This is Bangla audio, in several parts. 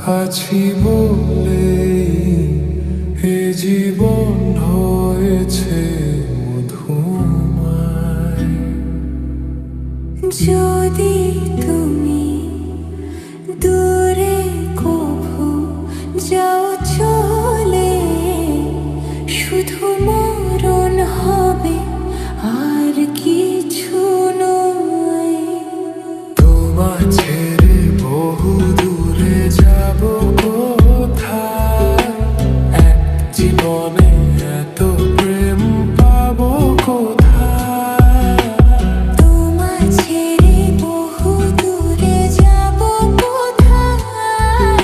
আছি বলে এ জীবন হয়েছে মধুময়। যদি তুমি দূরে কভু যাও চলে, শুধু মরণ হবে আর কিছু নয়। তোমার ছেড়ে বহু দূরে যাব কোথায়, এক জীবনে এত প্রেম পাবো কোথায়। তোমার ছেড়ে বহু দূরে যাব কোথায়,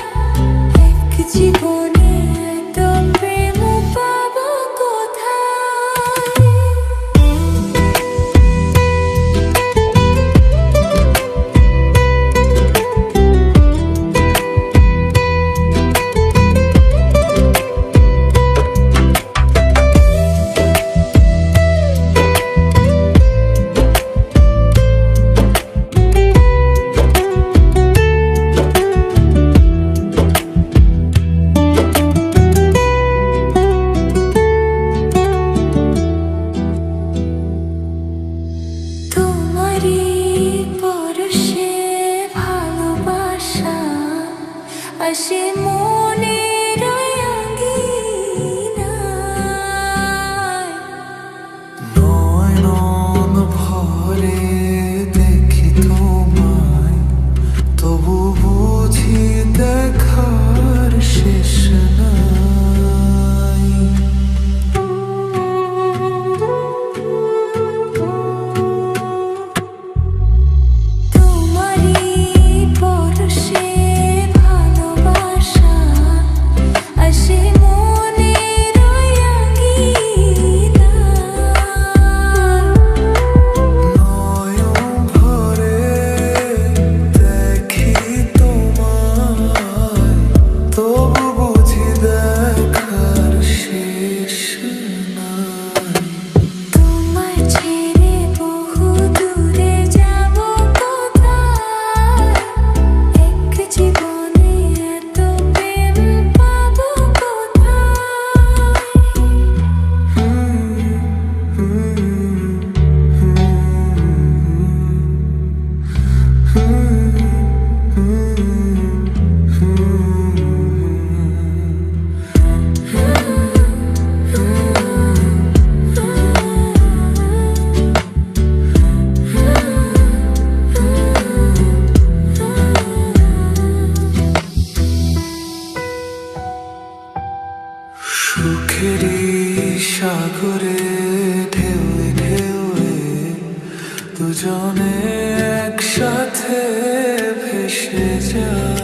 এক জীবনে এত প্রেম পাবো কোথায়। পরশে ভালোবাসা আসে মনের আঙ্গিনায়। নয়ন ভরে দেখি তোমায়, তবু বুঝি দেখার শেষ নাই। সুখেরই সাগরে ঢেউয়ে ঢেউয়ে দুজনে একসাথে ভেসে যায়।